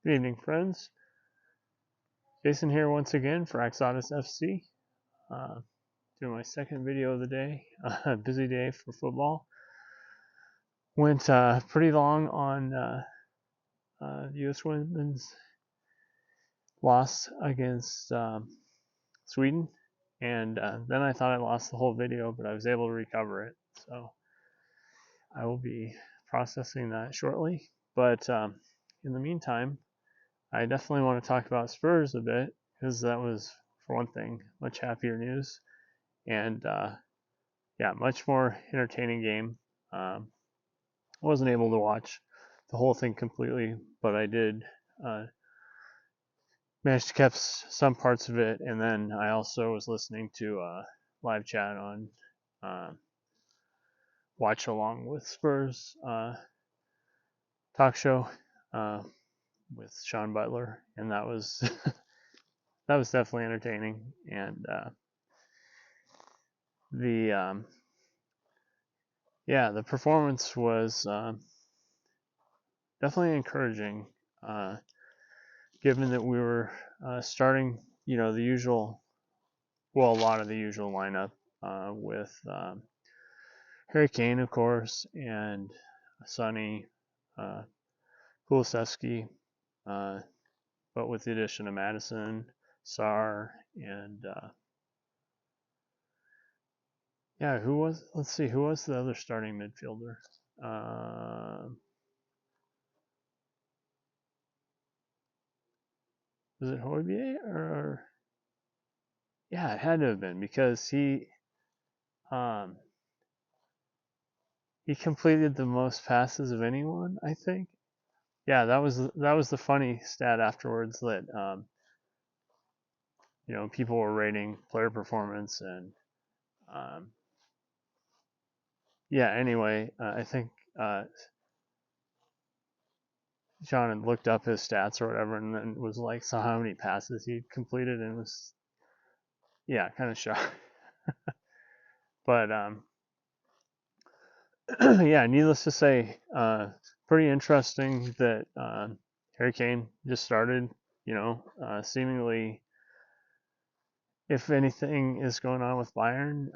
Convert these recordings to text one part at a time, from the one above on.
Good evening, friends. Jason here once again for AxodysFC. Doing my second video of the day. Busy day for football. Went pretty long on the U.S. women's loss against Sweden, and then I thought I lost the whole video, but I was able to recover it. So I will be processing that shortly. But in the meantime, I definitely want to talk about Spurs a bit, because that was, for one thing, much happier news, and yeah, much more entertaining game. I wasn't able to watch the whole thing completely, but I did manage to catch some parts of it, and then I also was listening to live chat on Watch Along with Spurs talk show with Sean Butler, and that was that was definitely entertaining, and the yeah, the performance was definitely encouraging, given that we were starting, the usual, well, a lot of the usual lineup with Hary Kane, of course, and Sonny, Kulusevski, but with the addition of Madison, Sarr, and yeah, let's see, who was the other starting midfielder? Was it Højbjerg or yeah, it had to have been, because he completed the most passes of anyone, I think. Yeah, that was the funny stat afterwards, that people were rating player performance, and yeah. Anyway, I think John had looked up his stats or whatever, and then was like, saw how many passes he completed, and was, yeah, kind of shocked. But yeah, needless to say, pretty interesting that Hary Kane just started. Seemingly, if anything is going on with Bayern,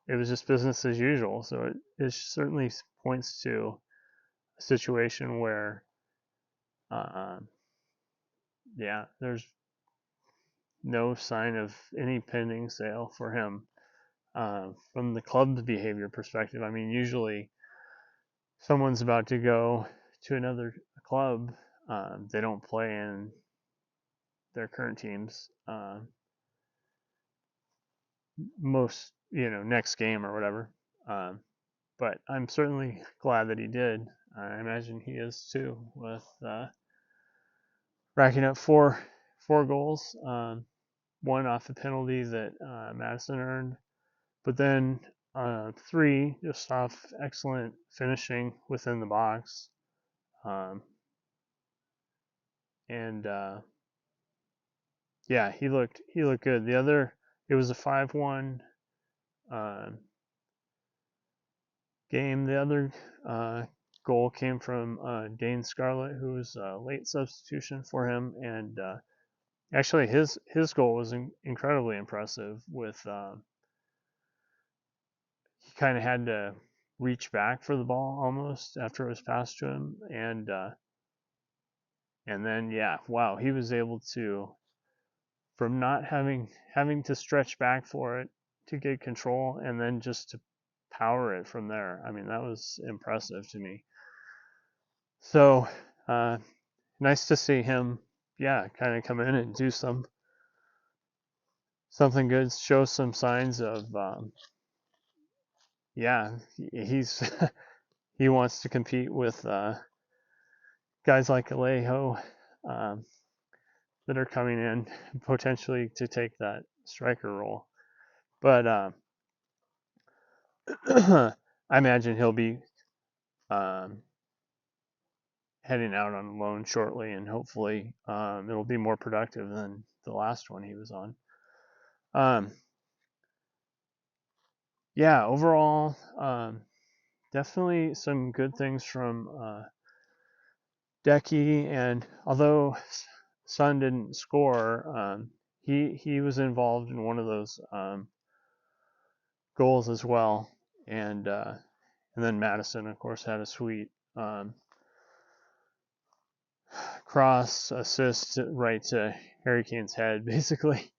it was just business as usual. So it certainly points to a situation where, yeah, there's no sign of any pending sale for him. From the club's behavior perspective, I mean, usually someone's about to go to another club, they don't play in their current teams most, next game or whatever. But I'm certainly glad that he did. I imagine he is too, with racking up four goals, one off a penalty that Madison earned, but then 3 just off excellent finishing within the box, and yeah, he looked good. The other, it was a 5-1 game. The other goal came from Dane Scarlett, who was a late substitution for him, and actually his goal was incredibly impressive. With he kind of had to reach back for the ball almost after it was passed to him, and then, yeah, wow, he was able to, from not having to stretch back for it, to get control, and then just to power it from there. I mean, that was impressive to me. So nice to see him, yeah, kind of come in and do something good, show some signs of, yeah, he's he wants to compete with guys like Alejo, that are coming in potentially to take that striker role. But I imagine he'll be heading out on loan shortly, and hopefully it'll be more productive than the last one he was on. Yeah, overall, definitely some good things from Decky, and although Son didn't score, he was involved in one of those goals as well, and then Madison, of course, had a sweet cross assist right to Hary Kane's head, basically,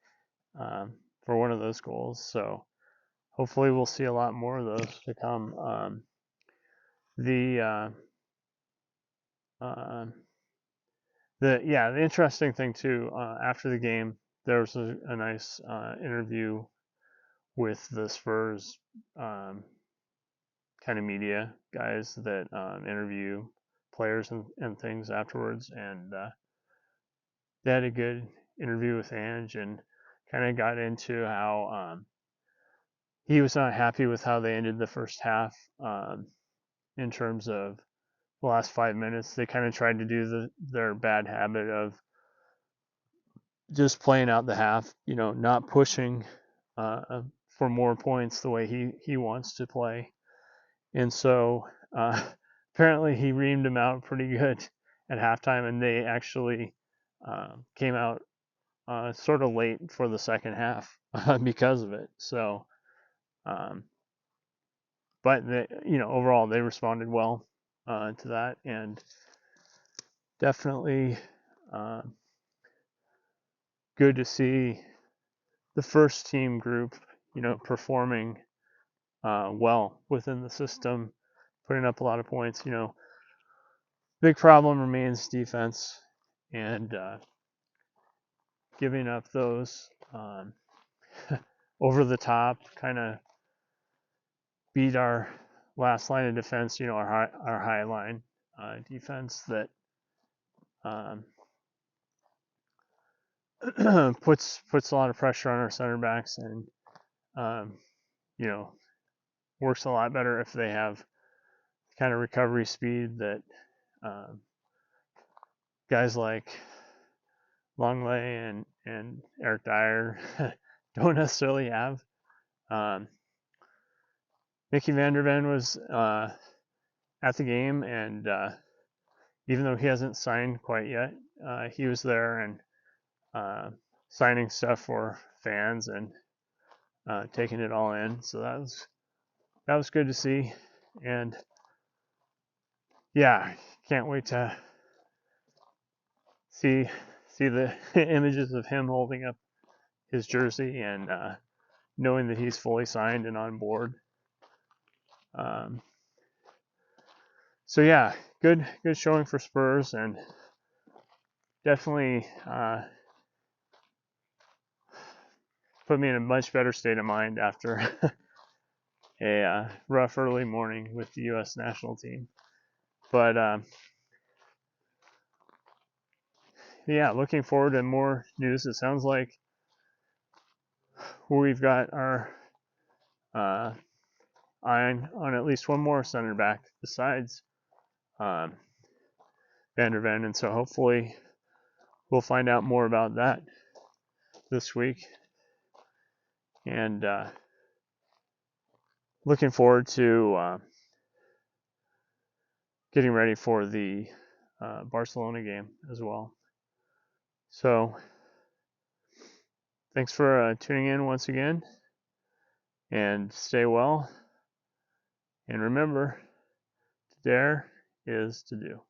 for one of those goals. So hopefully we'll see a lot more of those to come. The interesting thing too, after the game, there was a nice interview with the Spurs kind of media guys that interview players and things afterwards, and they had a good interview with Ange and kind of got into how he was not happy with how they ended the first half in terms of the last 5 minutes. They kind of tried to do their bad habit of just playing out the half, not pushing for more points the way he wants to play. And so apparently he reamed him out pretty good at halftime, and they actually came out sort of late for the second half because of it. So, but overall they responded well to that, and definitely good to see the first team group, performing well within the system, putting up a lot of points. Big problem remains defense, and giving up those over the top kind of beat our last line of defense, our high line defense that puts a lot of pressure on our center backs, and works a lot better if they have kind of recovery speed that guys like Longley and Eric Dyer don't necessarily have. Mickey van der Ven was at the game, and even though he hasn't signed quite yet, he was there and signing stuff for fans and taking it all in. So that was good to see, and yeah, can't wait to see the images of him holding up his jersey and knowing that he's fully signed and on board. So yeah, good showing for Spurs, and definitely put me in a much better state of mind after a rough early morning with the U.S. national team. But yeah, looking forward to more news. It sounds like we've got our eye on at least one more center back besides Van der Ven, and so hopefully we'll find out more about that this week. And looking forward to getting ready for the Barcelona game as well. So thanks for tuning in once again, and stay well. And remember, to dare is to do.